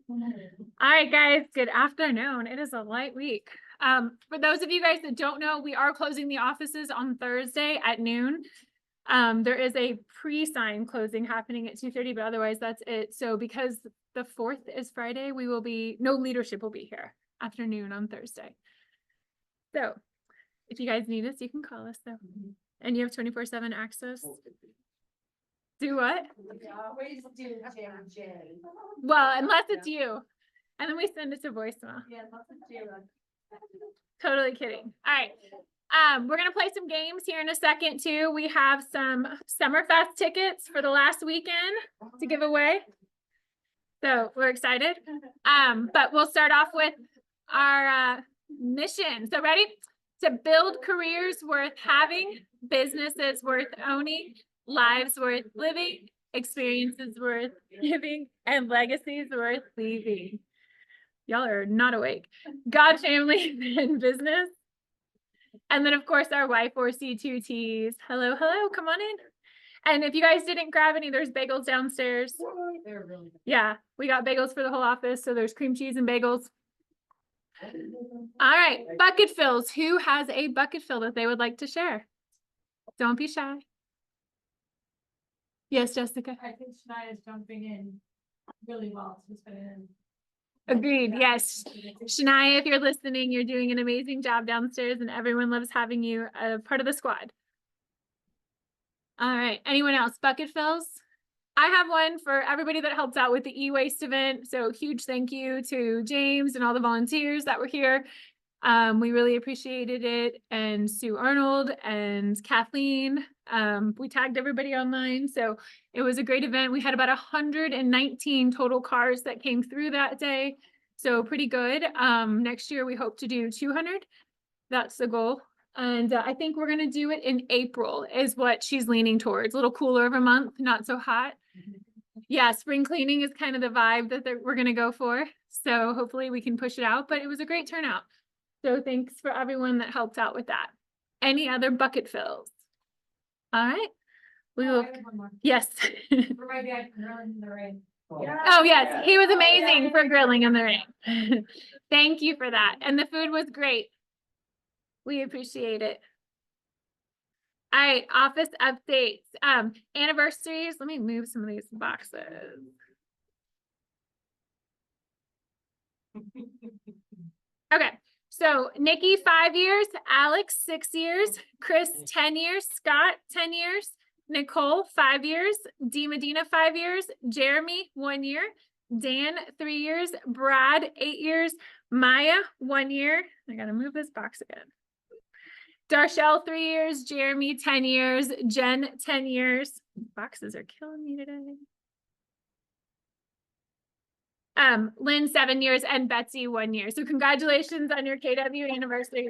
All right, guys, good afternoon. It is a light week. For those of you guys that don't know, we are closing the offices on Thursday at noon. There is a pre-sign closing happening at 2:30, but otherwise that's it. So because the 4th is Friday, no leadership will be here afternoon on Thursday. So if you guys need us, you can call us though. And you have 24/7 access. Do what? We always do JJ. Well, unless it's you. And then we send it to voicemail. Yeah, unless it's you. Totally kidding. All right. We're gonna play some games here in a second too. We have some Summerfest tickets for the last weekend to give away. So we're excited. But we'll start off with our mission. So ready? To build careers worth having, businesses worth owning, lives worth living, experiences worth giving, and legacies worth leaving. Y'all are not awake. God, family, and business. And then, of course, our Y4C2Ts. Hello, hello, come on in. And if you guys didn't grab any, there's bagels downstairs. They're really good. Yeah, we got bagels for the whole office. So there's cream cheese and bagels. All right, bucket fills. Who has a bucket fill that they would like to share? Don't be shy. Yes, Jessica. I think Shania is jumping in really well. She's been in. Agreed. Yes. Shania, if you're listening, you're doing an amazing job downstairs and everyone loves having you a part of the squad. All right. Anyone else? Bucket fills? I have one for everybody that helped out with the e-waste event. So huge thank you to James and all the volunteers that were here. We really appreciated it. And Sue Arnold and Kathleen. We tagged everybody online. So it was a great event. We had about 119 total cars that came through that day. So pretty good. Next year, we hope to do 200. That's the goal. And I think we're going to do it in April is what she's leaning towards. A little cooler of a month, not so hot. Yeah, spring cleaning is kind of the vibe that we're going to go for. So hopefully we can push it out, but it was a great turnout. So thanks for everyone that helped out with that. Any other bucket fills? All right. We will. Yes. For my dad grilling in the rain. Oh, yes. He was amazing for grilling in the rain. Thank you for that. And the food was great. We appreciate it. All right. Office updates. Anniversaries. Let me move some of these boxes. Okay. So Nikki, 5 years, Alex, 6 years, Chris, 10 years, Scott, 10 years, Nicole, 5 years, Dee Medina, 5 years, Jeremy, 1 year, Dan, 3 years, Brad, 8 years, Maya, 1 year. I gotta move this box again. Darshell, 3 years, Jeremy, 10 years, Jen, 10 years. Boxes are killing me today. Lynn, 7 years, and Betsy, 1 year. So congratulations on your KW anniversary.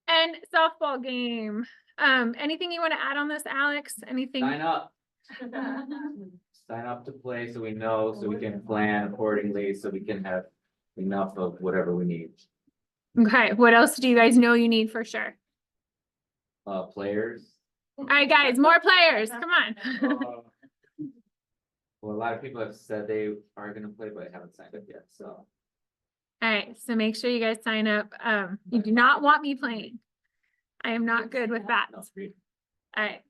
And softball game. Anything you want to add on this, Alex? Anything? Sign up. Sign up to play so we know, so we can plan accordingly, so we can have enough of whatever we need. Okay, what else do you guys know you need for sure? Players. All right, guys, more players. Come on. Well, a lot of people have said they are gonna play, but haven't signed up yet, so. All right, so make sure you guys sign up. You do not want me playing. I am not good with that. No, All right.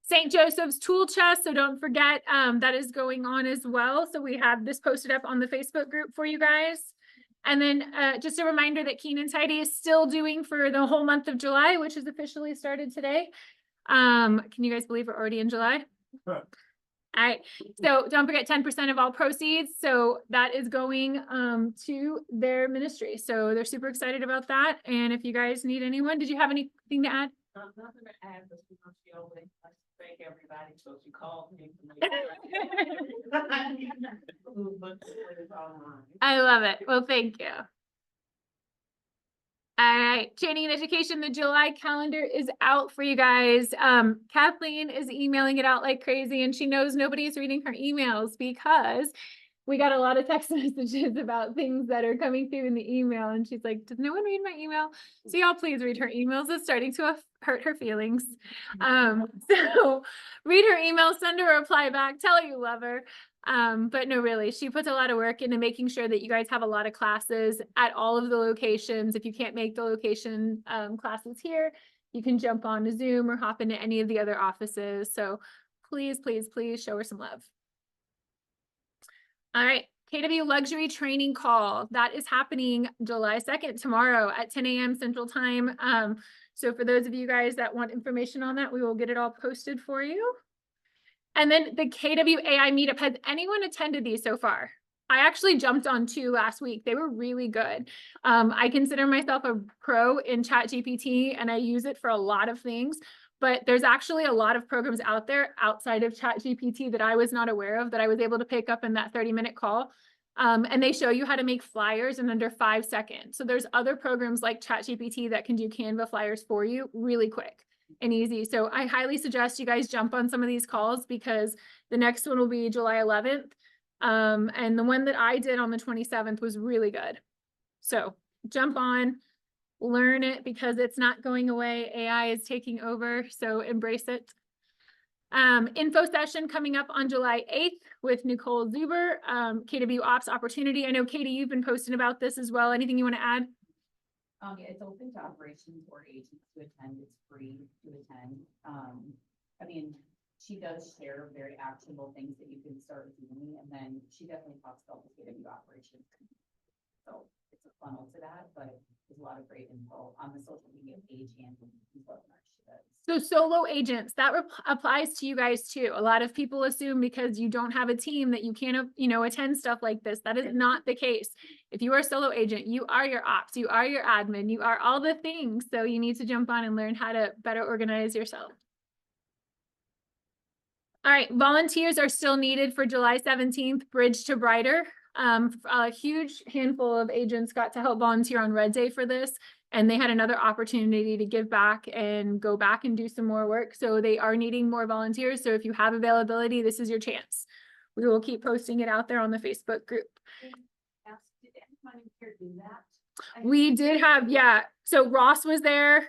St. Joseph's Tool Chest, so don't forget that is going on as well. So we have this posted up on the Facebook group for you guys. And then just a reminder that Keen and Tidy is still doing for the whole month of July, which is officially started today. Can you guys believe we're already in July? All right, so don't forget 10% of all proceeds. So that is going to their ministry. So they're super excited about that. And if you guys need anyone, did you have anything to add? Nothing to add, but she wants to always thank everybody, so she called me. I love it. Well, thank you. All right, training and education, the July calendar is out for you guys. Kathleen is emailing it out like crazy and she knows nobody's reading her emails because we got a lot of text messages about things that are coming through in the email. And she's like, does no one read my email? So y'all please read her emails. It's starting to hurt her feelings. So read her email, send her a reply back, tell her you love her. But no, really, she puts a lot of work into making sure that you guys have a lot of classes at all of the locations. If you can't make the location classes here, you can jump on to Zoom or hop into any of the other offices. So please, please, please show her some love. All right, KW Luxury Training Call. That is happening July 2nd, tomorrow at 10 a.m. Central Time. So for those of you guys that want information on that, we will get it all posted for you. And then the KW AI meetup, has anyone attended these so far? I actually jumped on 2 last week. They were really good. I consider myself a pro in ChatGPT and I use it for a lot of things, but there's actually a lot of programs out there outside of ChatGPT that I was not aware of that I was able to pick up in that 30-minute call. And they show you how to make flyers in under 5 seconds. So there's other programs like ChatGPT that can do Canva flyers for you really quick and easy. So I highly suggest you guys jump on some of these calls because the next one will be July 11th. And the one that I did on the 27th was really good. So jump on, learn it because it's not going away. AI is taking over, so embrace it. Info session coming up on July 8th with Nicole Zuber, KW Ops Opportunity. I know, Katie, you've been posting about this as well. Anything you want to add? Yeah, it's open to operations or agents to attend. It's free to attend. I mean, she does share very actionable things that you can start doing, and then she definitely talks about the KW operations. So it's a funnel to that, but there's a lot of great info on the social media page and the webinar she does. So solo agents, that applies to you guys too. A lot of people assume because you don't have a team that you can't, attend stuff like this. That is not the case. If you are a solo agent, you are your ops, you are your admin, you are all the things. So you need to jump on and learn how to better organize yourself. All right, volunteers are still needed for July 17th, Bridge to Brighter. A huge handful of agents got to help volunteer on Red Day for this, and they had another opportunity to give back and go back and do some more work. So they are needing more volunteers. So if you have availability, this is your chance. We will keep posting it out there on the Facebook group. Did anyone here do that? We did have, yeah. So Ross was there.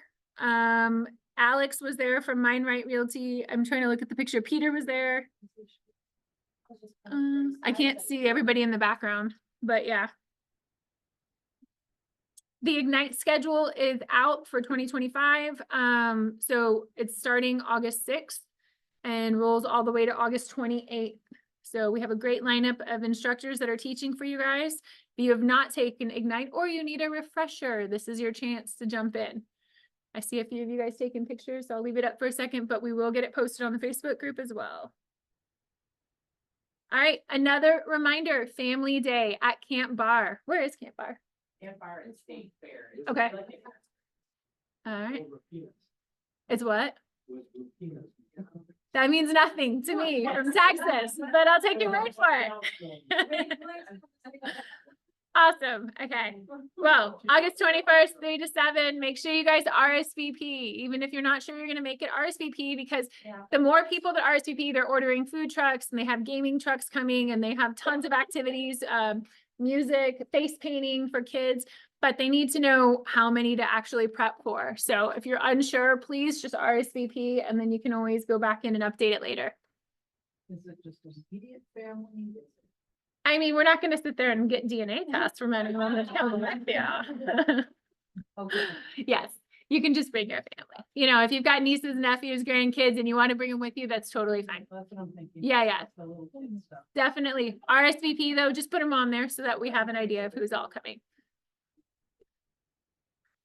Alex was there from Mind Right Realty. I'm trying to look at the picture. Peter was there. I can't see everybody in the background, but yeah. The Ignite schedule is out for 2025. So it's starting August 6th and rolls all the way to August 28th. So we have a great lineup of instructors that are teaching for you guys. If you have not taken Ignite or you need a refresher, this is your chance to jump in. I see a few of you guys taking pictures, so I'll leave it up for a second, but we will get it posted on the Facebook group as well. All right, another reminder, Family Day at Camp Bar. Where is Camp Bar? Camp Bar and State Fair. Okay. All right. It's what? That means nothing to me from Texas, but I'll take your word for it. Awesome. Okay. Well, August 21st, 3 to 7, make sure you guys RSVP, even if you're not sure you're going to make it, RSVP, because the more people that RSVP, they're ordering food trucks and they have gaming trucks coming and they have tons of activities, music, face painting for kids, but they need to know how many to actually prep for. So if you're unsure, please just RSVP and then you can always go back in and update it later. Is it just immediate family? I mean, we're not going to sit there and get DNA tests from anyone that's coming with you. Okay. Yes, you can just bring your family. If you've got nieces, nephews, grandkids, and you want to bring them with you, that's totally fine. That's what I'm thinking. Yeah. The little kid stuff. Definitely. RSVP though, just put them on there so that we have an idea of who's all coming.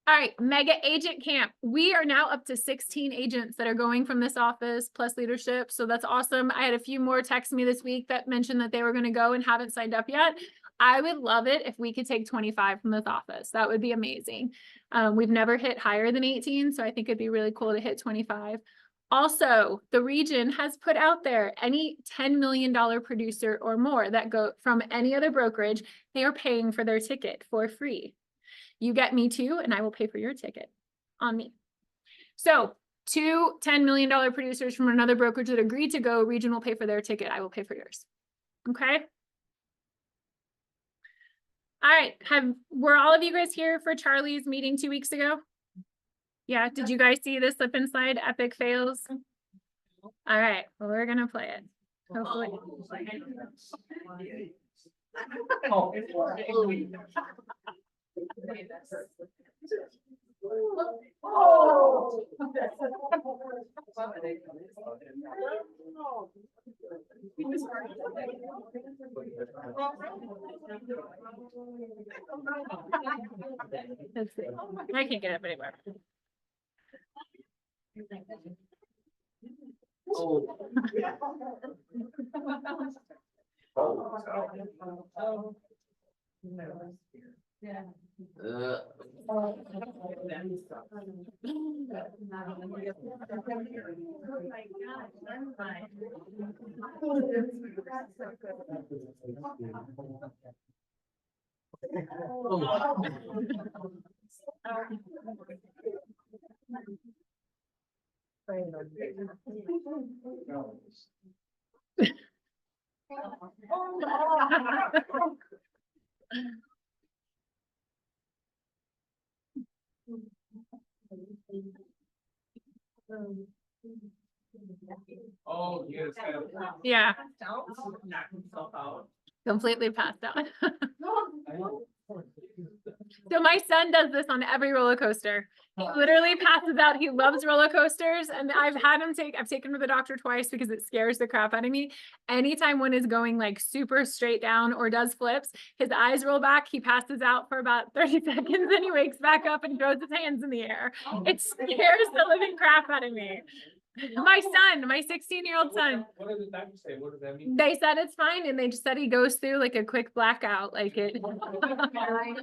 All right, Mega Agent Camp. We are now up to 16 agents that are going from this office plus leadership. So that's awesome. I had a few more text me this week that mentioned that they were going to go and haven't signed up yet. I would love it if we could take 25 from this office. That would be amazing. We've never hit higher than 18, so I think it'd be really cool to hit 25. Also, the region has put out there any $10 million producer or more that go from any other brokerage, they are paying for their ticket for free. You get me too, and I will pay for your ticket on me. So 2 $10 million producers from another brokerage that agreed to go, region will pay for their ticket. I will pay for yours. Okay. All right, were all of you guys here for Charlie's meeting 2 weeks ago? Yeah, did you guys see the slip and slide epic fails? All right, well, we're gonna play it. Hopefully. Let's see. I can't get up anywhere. Oh, yes. Yeah, Knock himself out. completely passed out. So my son does this on every roller coaster. He literally passes out. He loves roller coasters, and I've taken him to the doctor twice because it scares the crap out of me. Anytime one is going like super straight down or does flips, his eyes roll back, he passes out for about 30 seconds, then he wakes back up and throws his hands in the air. It scares the living crap out of me. My son, my 16-year-old son. What did the doctor say? What does that mean? They said it's fine, and they just said he goes through like a quick blackout, like it. Oh my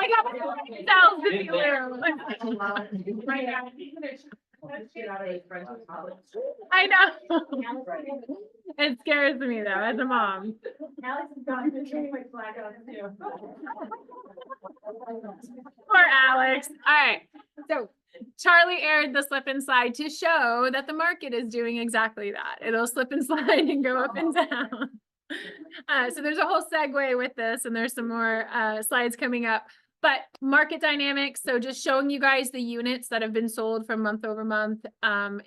God, cells if you will. I know. It scares me though, as a mom. Poor Alex. All right, so Charlie aired the slip and slide to show that the market is doing exactly that. It'll slip and slide and go up and down. So there's a whole segue with this, and there's some more slides coming up. But market dynamics, so just showing you guys the units that have been sold from month over month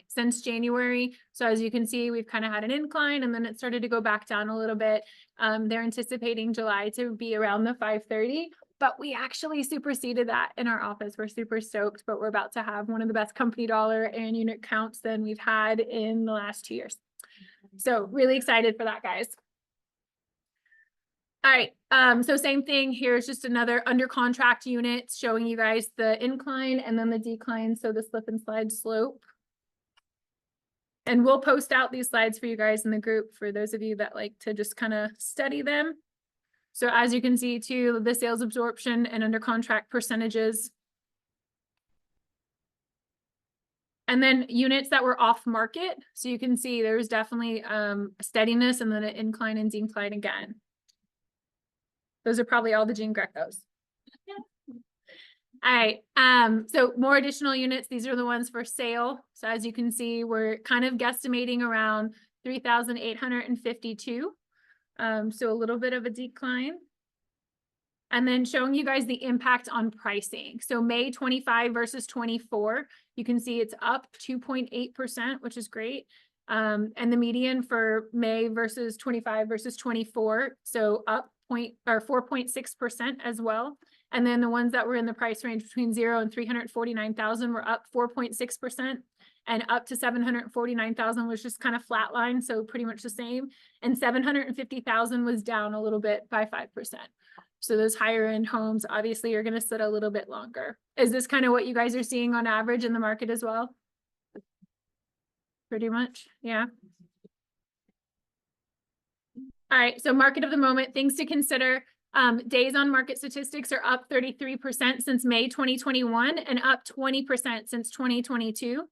since January. So as you can see, we've kind of had an incline, and then it started to go back down a little bit. They're anticipating July to be around the 530. But we actually superseded that in our office. We're super stoked, but we're about to have one of the best company dollar and unit counts than we've had in the last 2 years. So really excited for that, guys. All right, so same thing. Here's just another under contract unit showing you guys the incline and then the decline. So the slip and slide slope. And we'll post out these slides for you guys in the group for those of you that like to just kind of study them. So as you can see too, the sales absorption and under contract percentages. And then units that were off market. So you can see there's definitely a steadiness and then an incline and decline again. Those are probably all the Jean Grecos. All right, so more additional units. These are the ones for sale. So as you can see, we're kind of guesstimating around 3,852. So a little bit of a decline. And then showing you guys the impact on pricing. So May 25 versus 24, you can see it's up 2.8%, which is great. And the median for May versus 25 versus 24, so up 4.6% as well. And then the ones that were in the price range between 0 and 349,000 were up 4.6%. And up to 749,000 was just kind of flatline, so pretty much the same. And 750,000 was down a little bit by 5%. So those higher end homes obviously are going to sit a little bit longer. Is this kind of what you guys are seeing on average in the market as well? Pretty much, yeah. All right, so market of the moment, things to consider. Days on market statistics are up 33% since May 2021 and up 20% since 2022.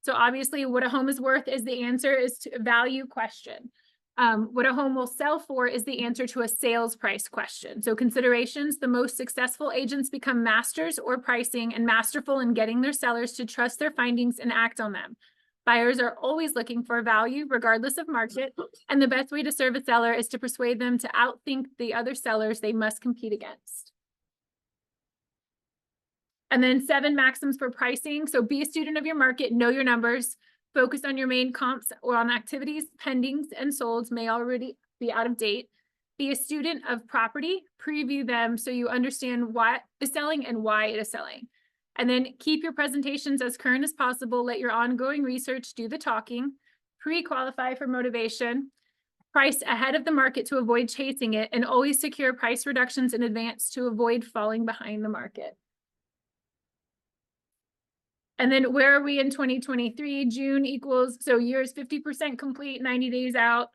So obviously what a home is worth is the answer is to a value question. What a home will sell for is the answer to a sales price question. So considerations, the most successful agents become masters or pricing and masterful in getting their sellers to trust their findings and act on them. Buyers are always looking for value regardless of market, and the best way to serve a seller is to persuade them to outthink the other sellers they must compete against. And then 7 maxims for pricing. So be a student of your market, know your numbers, focus on your main comps or on activities, pendings and solds may already be out of date. Be a student of property, preview them so you understand what is selling and why it is selling. And then keep your presentations as current as possible. Let your ongoing research do the talking. Pre-qualify for motivation. Price ahead of the market to avoid chasing it, and always secure price reductions in advance to avoid falling behind the market. And then where are we in 2023? June equals, so years 50% complete, 90 days out.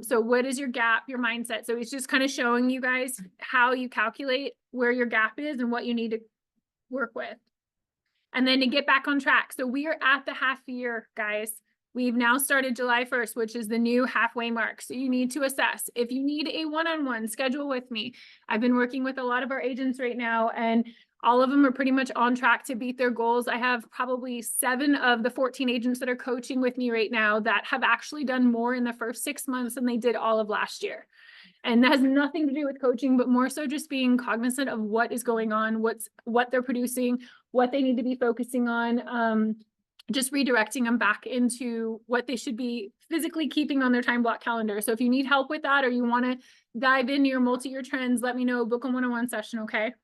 So what is your gap, your mindset? So it's just kind of showing you guys how you calculate where your gap is and what you need to work with. And then to get back on track. So we are at the half year, guys. We've now started July 1st, which is the new halfway mark. So you need to assess. If you need a one-on-one, schedule with me. I've been working with a lot of our agents right now, and all of them are pretty much on track to beat their goals. I have probably 7 of the 14 agents that are coaching with me right now that have actually done more in the first 6 months than they did all of last year. And that has nothing to do with coaching, but more so just being cognizant of what is going on, what they're producing, what they need to be focusing on, just redirecting them back into what they should be physically keeping on their time block calendar. So if you need help with that, or you want to dive into your multi-year trends, let me know, book a one-on-one session, okay?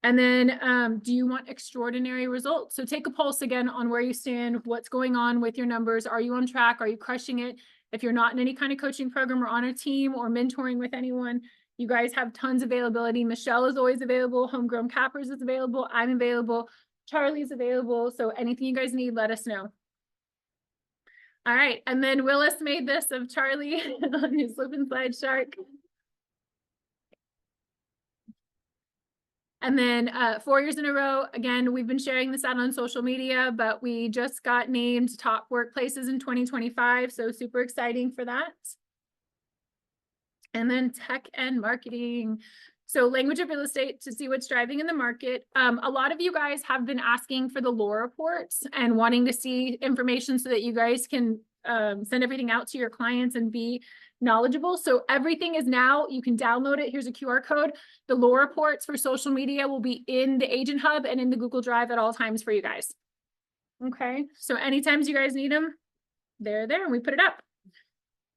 And then, do you want extraordinary results? So take a pulse again on where you stand, what's going on with your numbers. Are you on track? Are you crushing it? If you're not in any kind of coaching program or on a team or mentoring with anyone, you guys have tons of availability. Michelle is always available. Homegrown Cappers is available. I'm available. Charlie's available. So anything you guys need, let us know. All right. And then Willis made this of Charlie on his slip and slide shark. And then 4 years in a row, again, we've been sharing this out on social media, but we just got named top workplaces in 2025. So super exciting for that. And then tech and marketing. So language of real estate to see what's driving in the market. A lot of you guys have been asking for the lore reports and wanting to see information so that you guys can send everything out to your clients and be knowledgeable. So everything is now, you can download it. Here's a QR code. The lore reports for social media will be in the Agent Hub and in the Google Drive at all times for you guys. Okay, so anytime you guys need them, they're there and we put it up.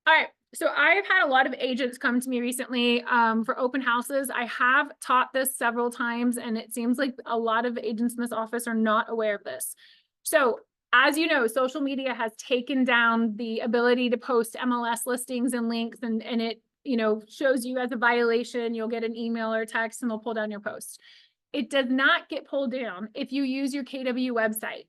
All right. So I've had a lot of agents come to me recently for open houses. I have taught this several times, and it seems like a lot of agents in this office are not aware of this. So as you know, social media has taken down the ability to post MLS listings and links, and it, you know, shows you as a violation. You'll get an email or text and they'll pull down your post. It does not get pulled down if you use your KW website.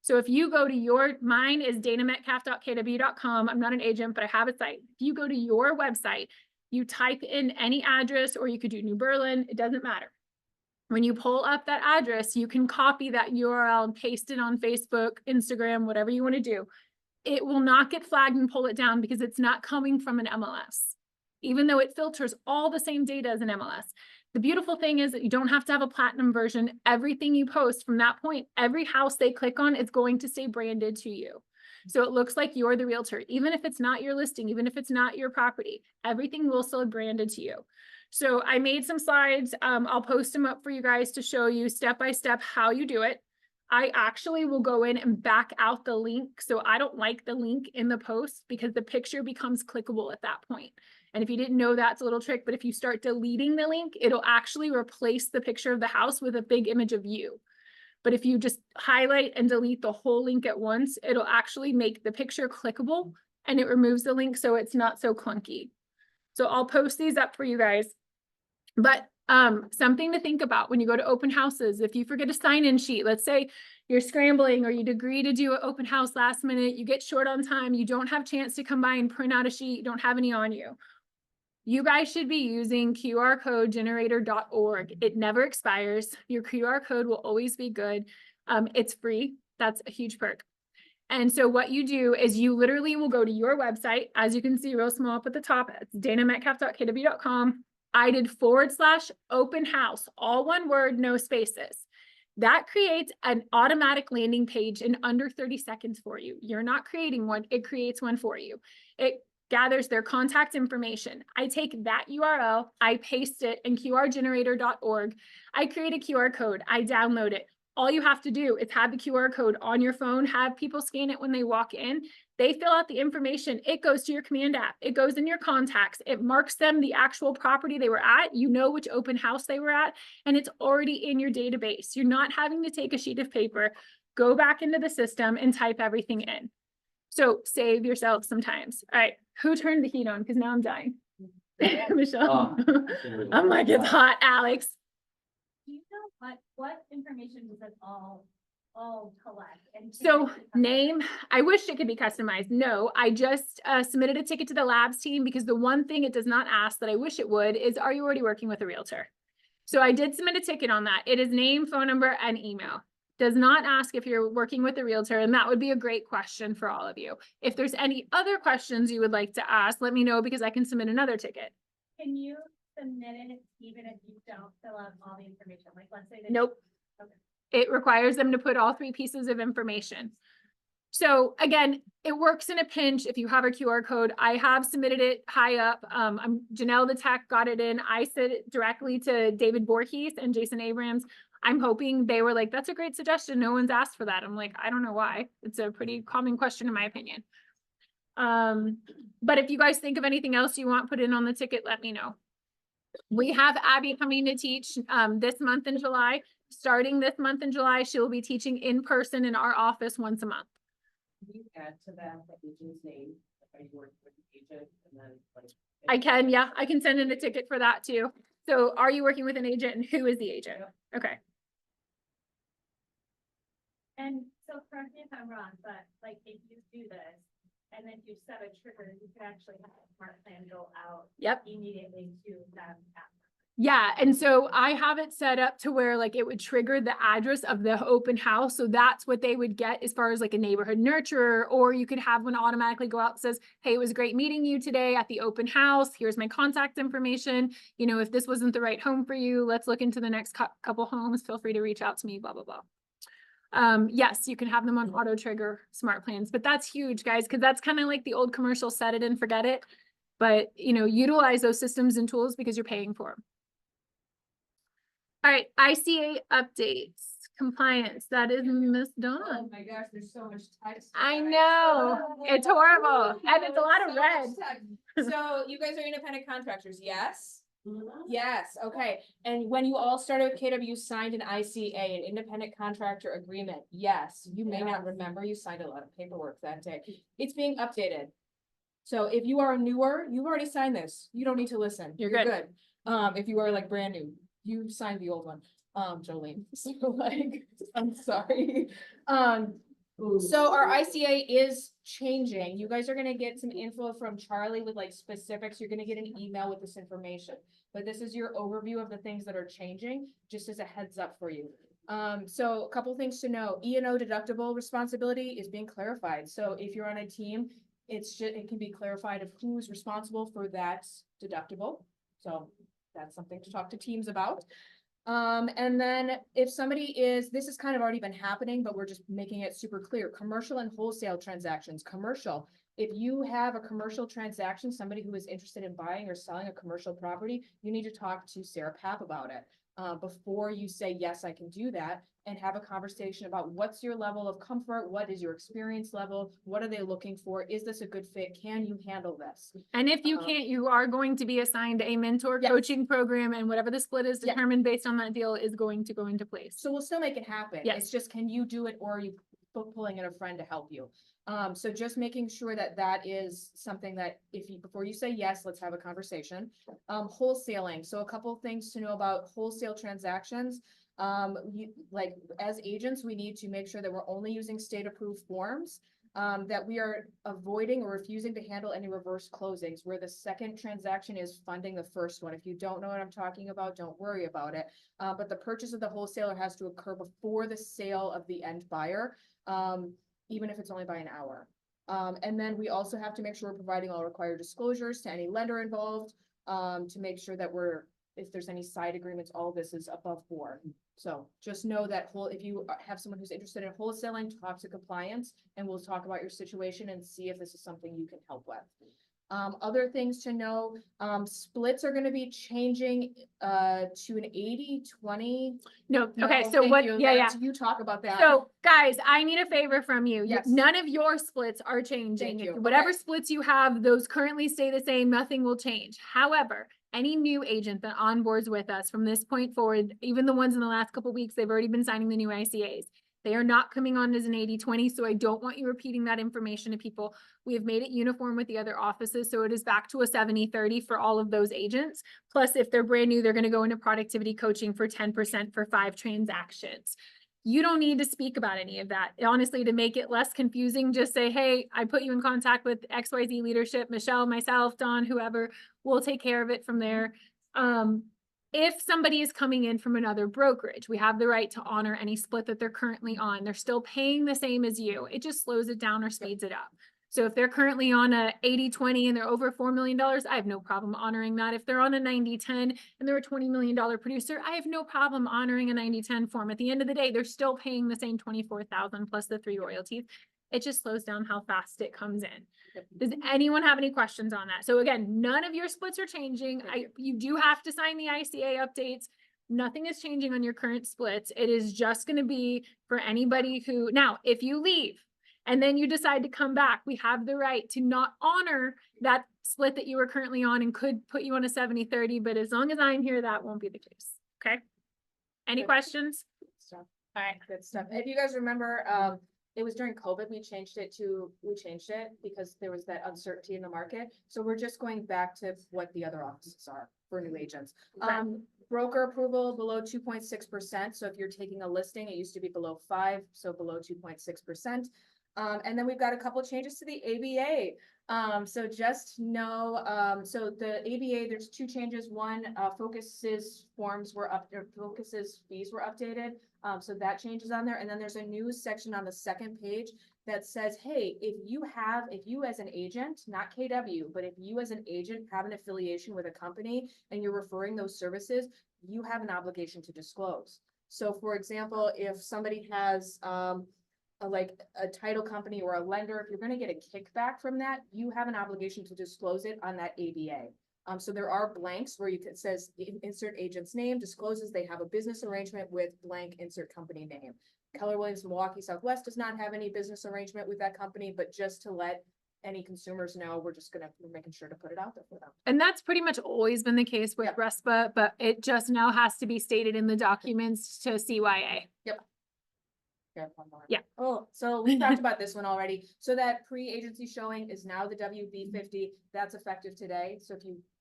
So if you go to mine is danametcalf.kw.com. I'm not an agent, but I have a site. If you go to your website, you type in any address, or you could do New Berlin, it doesn't matter. When you pull up that address, you can copy that URL and paste it on Facebook, Instagram, whatever you want to do. It will not get flagged and pull it down because it's not coming from an MLS, even though it filters all the same data as an MLS. The beautiful thing is that you don't have to have a platinum version. Everything you post from that point, every house they click on is going to stay branded to you. So it looks like you're the realtor, even if it's not your listing, even if it's not your property, everything will still be branded to you. So I made some slides. I'll post them up for you guys to show you step-by-step how you do it. I actually will go in and back out the link. So I don't like the link in the post because the picture becomes clickable at that point. And if you didn't know, that's a little trick, but if you start deleting the link, it'll actually replace the picture of the house with a big image of you. But if you just highlight and delete the whole link at once, it'll actually make the picture clickable and it removes the link so it's not so clunky. So I'll post these up for you guys. But something to think about when you go to open houses, if you forget a sign-in sheet, let's say you're scrambling or you'd agree to do an open house last minute, you get short on time, you don't have a chance to come by and print out a sheet, you don't have any on you. You guys should be using qrcodegenerator.org. It never expires. Your QR code will always be good. It's free. That's a huge perk. And so what you do is you literally will go to your website. As you can see real small up at the top, it's danametcalf.kw.com. I did /open house, all one word, no spaces. That creates an automatic landing page in under 30 seconds for you. You're not creating one, it creates one for you. It gathers their contact information. I take that URL, I paste it in qrgenerator.org. I create a QR code, I download it. All you have to do is have the QR code on your phone, have people scan it when they walk in. They fill out the information. It goes to your command app. It goes in your contacts. It marks them the actual property they were at. You know which open house they were at, and it's already in your database. You're not having to take a sheet of paper, go back into the system and type everything in. So save yourself some times. All right, who turned the heat on? Because now I'm dying. Michelle. I'm like, it's hot, Alex. Do you know what information does it all collect? And So name, I wish it could be customized. No, I just submitted a ticket to the labs team because the one thing it does not ask that I wish it would is, are you already working with a realtor? So I did submit a ticket on that. It is name, phone number, and email. Does not ask if you're working with a realtor, and that would be a great question for all of you. If there's any other questions you would like to ask, let me know because I can submit another ticket. Can you submit it even if you don't fill out all the information? Like, let's say. Nope. Okay. It requires them to put all 3 pieces of information. So again, it works in a pinch if you have a QR code. I have submitted it high up. Janelle the tech got it in. I sent it directly to David Voorhees and Jason Abrams. I'm hoping they were like, that's a great suggestion. No one's asked for that. I'm like, I don't know why. It's a pretty common question in my opinion. But if you guys think of anything else you want put in on the ticket, let me know. We have Abby coming to teach this month in July. Starting this month in July, she will be teaching in person in our office once a month. Can you add to that the agent's name, like, are you working with the agent and then like? I can, yeah, I can send in a ticket for that too. So are you working with an agent and who is the agent? Okay. And so correct me if I'm wrong, but like if you do this and then you set a trigger, you can actually have a smart plan go out. Yep. Immediately to them. Yeah, and so I have it set up to where like it would trigger the address of the open house. So that's what they would get as far as like a neighborhood nurturer, or you could have one automatically go out and says, hey, it was great meeting you today at the open house. Here's my contact information. You know, if this wasn't the right home for you, let's look into the next couple homes. Feel free to reach out to me, blah, blah, blah. Yes, you can have them on auto trigger smart plans, but that's huge, guys, because that's kind of like the old commercial, set it and forget it. But, you know, utilize those systems and tools because you're paying for them. All right, ICA updates, compliance, that is Miss Dawn. Oh my gosh, there's so much text. I know, it's horrible, and it's a lot of red. So you guys are independent contractors, yes? Mhm. Yes, okay. And when you all started with KW, you signed an ICA, an independent contractor agreement. Yes, you may not remember, you signed a lot of paperwork that day. It's being updated. So if you are newer, you've already signed this. You don't need to listen. You're good. If you are like brand new, you signed the old one, Jolene. So like, I'm sorry. So our ICA is changing. You guys are gonna get some info from Charlie with like specifics. You're gonna get an email with this information. But this is your overview of the things that are changing, just as a heads up for you. So a couple things to know. E&O deductible responsibility is being clarified. So if you're on a team, it can be clarified of who's responsible for that deductible. So that's something to talk to teams about. And then if somebody this has kind of already been happening, but we're just making it super clear, commercial and wholesale transactions, commercial. If you have a commercial transaction, somebody who is interested in buying or selling a commercial property, you need to talk to Sarah Papp about it. Before you say, yes, I can do that, and have a conversation about what's your level of comfort, what is your experience level, what are they looking for, is this a good fit, can you handle this? And if you can't, you are going to be assigned a mentor Yes. coaching program, and whatever the split is Yes. determined based on that deal is going to go into place. So we'll still make it happen. Yes. It's just, can you do it, or are you pulling in a friend to help you? So just making sure that that is something that before you say yes, let's have a conversation. Wholesaling. So a couple things to know about wholesale transactions. Like as agents, we need to make sure that we're only using state approved forms, that we are avoiding or refusing to handle any reverse closings where the second transaction is funding the first one. If you don't know what I'm talking about, don't worry about it. But the purchase of the wholesaler has to occur before the sale of the end buyer. Even if it's only by an hour. And then we also have to make sure we're providing all required disclosures to any lender involved, to make sure that if there's any side agreements, all of this is above board. So just know that if you have someone who's interested in wholesaling, talk to compliance, and we'll talk about your situation and see if this is something you can help with. Other things to know, splits are gonna be changing, to an 80-20. No, okay, No, so thank what, you. yeah, yeah. That's- You talk about that. So guys, I need a favor from you. Yes. None of your splits are changing. Thank you. Whatever Okay. splits you have, those currently stay the same, nothing will change. However, any new agent that onboards with us from this point forward, even the ones in the last couple weeks, they've already been signing the new ICAs. They are not coming on as an 80-20, so I don't want you repeating that information to people. We have made it uniform with the other offices, so it is back to a 70-30 for all of those agents. Plus, if they're brand new, they're gonna go into productivity coaching for 10% for 5 transactions. You don't need to speak about any of that. Honestly, to make it less confusing, just say, hey, I put you in contact with XYZ leadership, Michelle, myself, Dawn, whoever, we'll take care of it from there. If somebody is coming in from another brokerage, we have the right to honor any split that they're currently on. They're still paying the same as you. It just slows it down or speeds it up. So if they're currently on a 80-20 and they're over $4 million, I have no problem honoring that. If they're on a 90-10 and they're a $20 million producer, I have no problem honoring a 90-10 form. At the end of the day, they're still paying the same 24,000 plus the 3 royalties. It just slows down how fast it comes in. Does anyone have any questions on that? So again, none of your splits are changing. You do have to sign the ICA updates. Nothing is changing on your current splits. It is just going to be for anybody who, now, if you leave and then you decide to come back, we have the right to not honor that split that you were currently on and could put you on a 70-30, but as long as I'm here, that won't be the case. Okay? Any Good. questions? Stuff. All right. Good stuff. If you guys remember, it was during COVID, we changed it because there was that uncertainty in the market. So we're just going back to what the other offices are for new agents. Right. Broker approval below 2.6%. So if you're taking a listing, it used to be below 5, so below 2.6%. And then we've got a couple changes to the ABA. So just know, so the ABA, there's 2 changes. One, Focus's fees were updated. So that changes on there. And then there's a new section on the second page that says, hey, if you as an agent, not KW, but if you as an agent have an affiliation with a company and you're referring those services, you have an obligation to disclose. So for example, if somebody has, like a title company or a lender, if you're going to get a kickback from that, you have an obligation to disclose it on that ABA. So there are blanks where it says insert agent's name, discloses they have a business arrangement with blank, insert company name. Keller Williams Milwaukee Southwest does not have any business arrangement with that company, but just to let any consumers know, we're making sure to put it out there for them. And that's pretty much always been the case with Yep. RESPA, but it just now has to be stated in the documents to CYA. Yeah. Oh, so we talked about this one already. So that pre-agency showing is now the WB50. That's effective today. So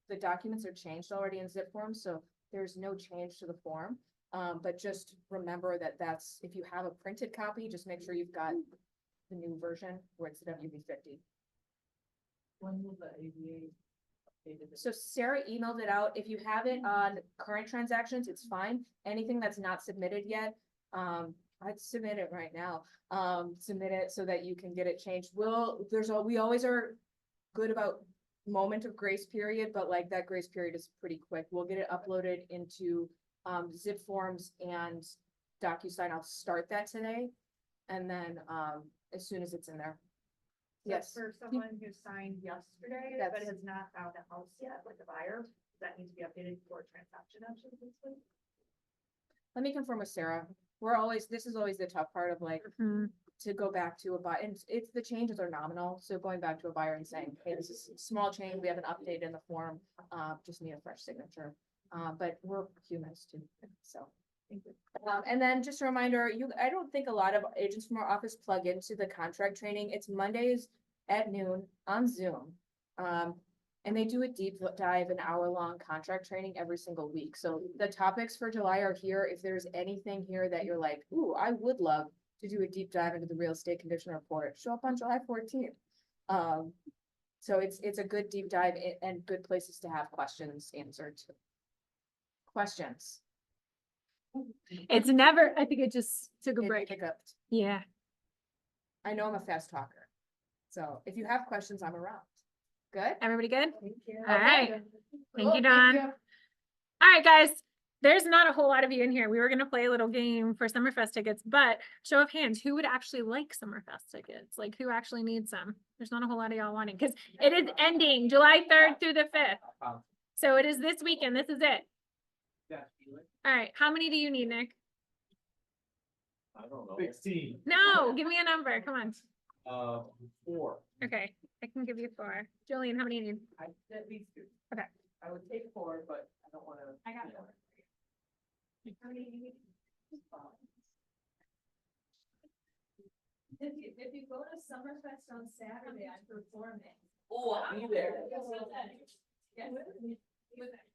the documents are changed already in zip form, so there's no change to the form. But just remember that's, if you have a printed copy, just make sure you've got the new version where it's the WB50. When will the ABA update it? So Sarah emailed it out. If you have it on current transactions, it's fine. Anything that's not submitted yet, I'd submit it right now. Submit it so that you can get it changed. We always are good about moment of grace period, but like that grace period is pretty quick. We'll get it uploaded into zip forms and DocuSign. I'll start that today. And then as soon as it's in there. Yes. For someone who signed yesterday, but That's- has not found a house yet, like a buyer, does that need to be updated for transaction options this week? Let me confirm with Sarah. This is always the tough part of like, Mhm. to go back to a buyer, and it's the changes are nominal, so going back to a buyer and saying, hey, this is a small change, we haven't updated in the form, just need a fresh signature. But we're humans too, so. And then just a reminder, I don't think a lot of agents from our office plug into the contract training. It's Mondays at noon on Zoom. And they do a deep dive, an hour-long contract training every single week. So the topics for July are here. If there's anything here that you're like, ooh, I would love to do a deep dive into the real estate condition report, show up on July 14th. So it's a good deep dive and good places to have questions answered. Questions? It's never, I think it just took a It break. hiccuped. Yeah. I know I'm a fast talker. So if you have questions, I'm around. Good? Everybody good? Thank you. All right. Okay. Thank Cool, you, Dawn. All right, guys. there's not a whole lot of you in here. We were gonna play a little game for Summerfest tickets, but show of hands, who would actually like Summerfest tickets? Like, who actually needs some? There's not a whole lot of y'all wanting, because it is ending July 3rd through the 5th. So it is this weekend. This is it. All right, how many do you need, Nick? I don't know. 16. No, give me a number. Come on. 4. Okay, I can give you 4. Jolene, how many you need? I, at least two. Okay. I would take 4, but I don't wanna. I got you know. If you go to Summerfest on Saturday, I'm performing. Oh, I'll be there. Yes.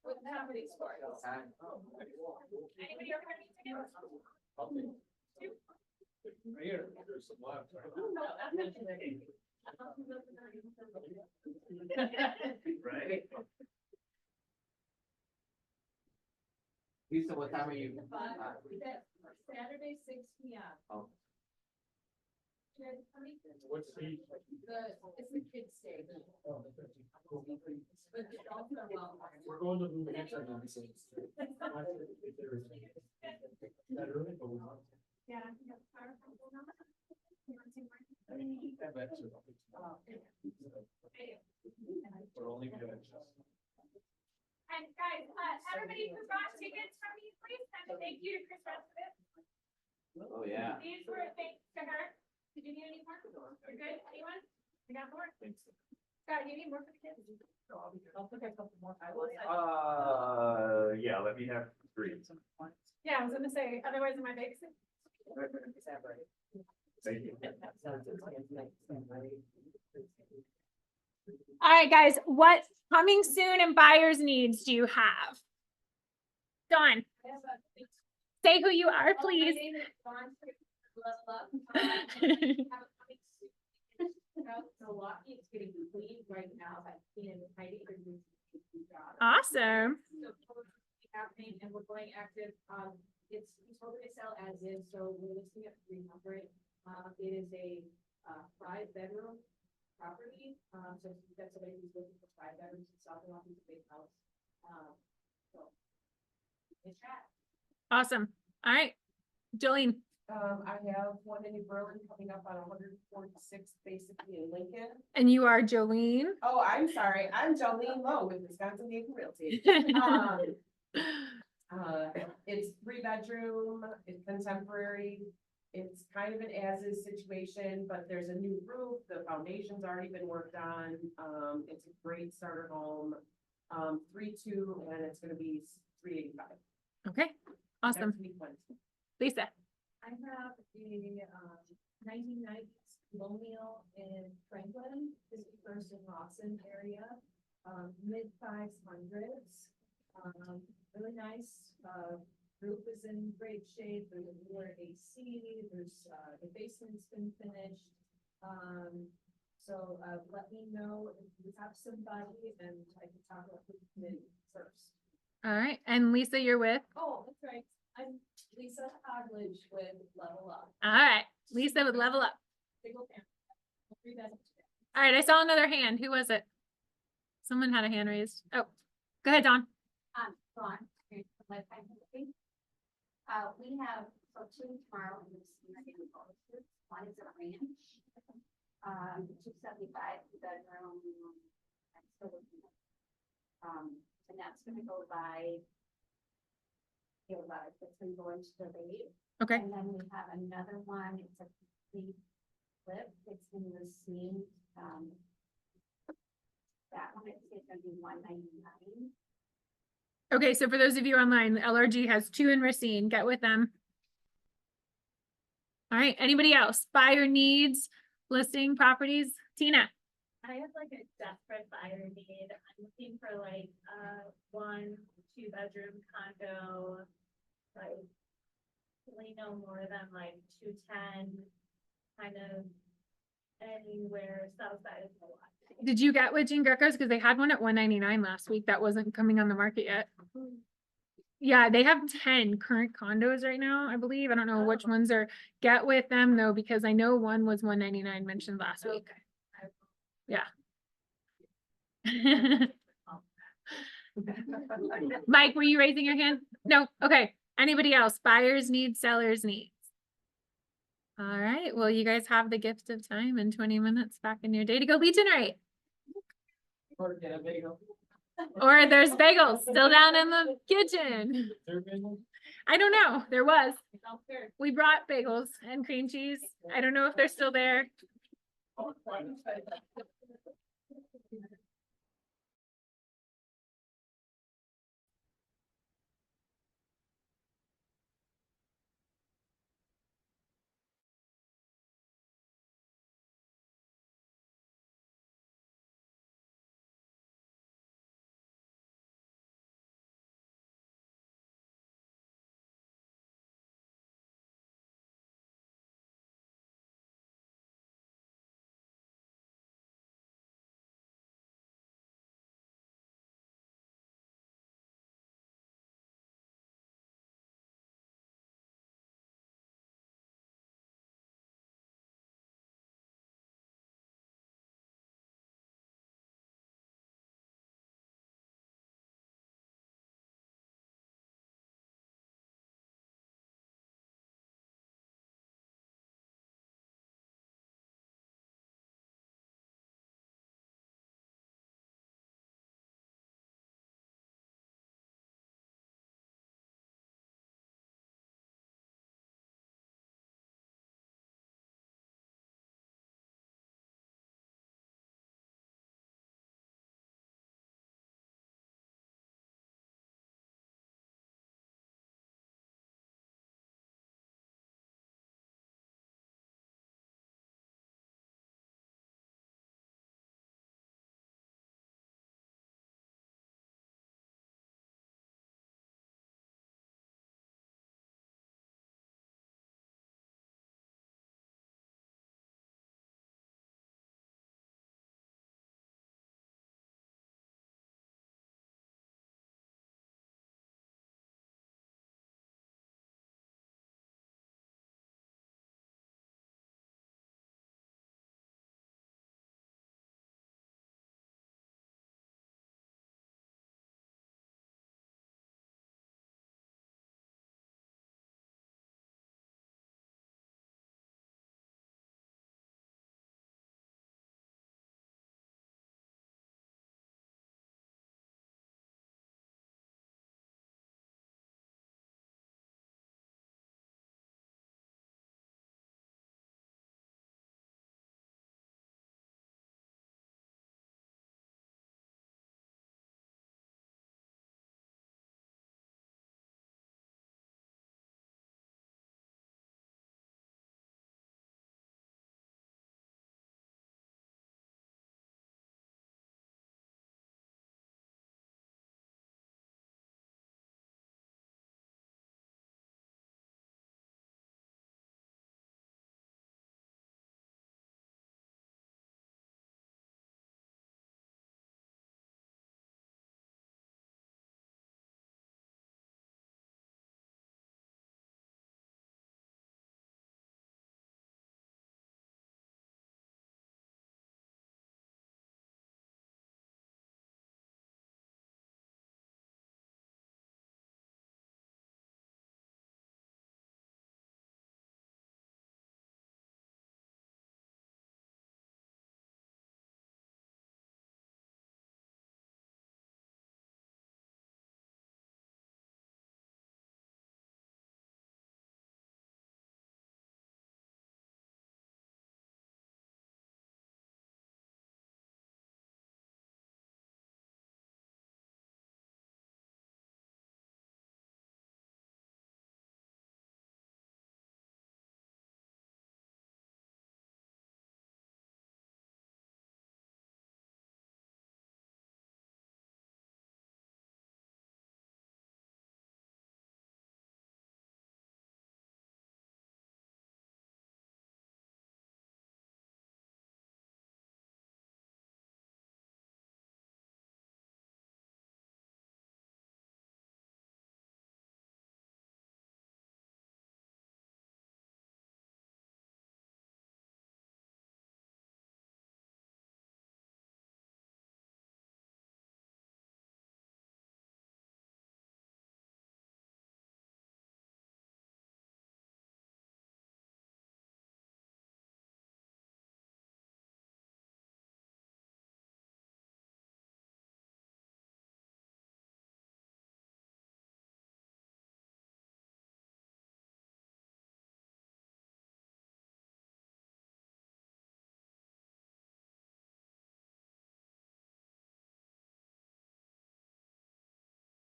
With comedy sports. Anybody ever had any tickets? Right here, there's some left. Right? Lisa, what time are you? Saturday, 6 p.m. Oh. What's the? It's the kids' stage. Oh, But it's also well. we're going to move it. That early, but we want. Yeah. I mean, keep that back to. We're only gonna. And guys, everybody who brought tickets from me, please send a thank you to Chris Russell. Oh, yeah. These were a thanks to her. Did you need any more? We're good? Anyone? We got more? Scott, you need more for the kids? I'll look at a couple more. Yeah, let me have 3. Yeah, I was gonna say, otherwise am I babysitting? Is that right? Thank you. All right, guys, what coming soon and buyer's needs do you have? Dawn, say who you are, please. My name is Dawn. Level Up. Have a coming soon. Milwaukee, it's getting clean right now, but in Heidi. Awesome. So it's happening and we're going active, it's totally sell as is, so we're listing at 300. It is a 5-bedroom property, so if that's somebody who's looking for 5 bedrooms in South Milwaukee, it's a big house. So. It's that. Awesome. All right. Jolene, I have one in New Berlin coming up on 146th, basically in Lincoln. and you are Jolene. Oh, I'm sorry. I'm Jolene Lowe with Wisconsin Neighbor Realty. It's 3-bedroom, it's contemporary. It's kind of an as-is situation, but there's a new roof, the foundation's already been worked on. It's a great starter home. 3.2, and it's gonna be 385. Okay, awesome. Next week, Wednesday. Lisa, I have a 1990s colonial in Franklin, 51st and Rawson area, mid 500s. Really nice, roof is in great shape, there's a newer AC, there's, the basement's been finished. So, let me know if you have somebody and I can talk about it first. all right, and Lisa, you're with? Oh, that's right. I'm Lisa Hodledge with Level Up. All right, Lisa would level up. Single family. 3 bedrooms. All right, I saw another hand. Who was it? Someone had a hand raised. Oh, go ahead, Dawn. Dawn, we have, so 2 tomorrow in this American Forces. One is a ranch. 275 bedroom. I'm still looking at. And that's gonna go by. It's gonna go into the lake. Okay, And then we have another one, it's a complete flip, it's in the same, that one, it's gonna be 199. okay, so for those of you online, LRG has 2 in Racine. Get with them. All right, anybody else? Buyer needs, listing properties? Tina? I have like a desperate buyer need. I'm looking for like a 1-2 bedroom condo. Like, really no more than like 210, kind of anywhere south side of Milwaukee. Did you get with Jean Greco's? Because they had one at 199 last week that wasn't coming on the market yet. Yeah, they have 10 current condos right now, I believe. I don't know which Oh. ones are. Get with them though, because I know one was 199 mentioned last week. Okay. Yeah. Mike, were you raising your hand? No, okay. Anybody else? Buyers need, sellers needs. All right, well, you guys have the gift of time and 20 minutes back in your day to go lead generate. Or get a bagel. Or there's bagels still down in the kitchen. I don't know. There was. We brought bagels and cream cheese. I don't know if they're still there.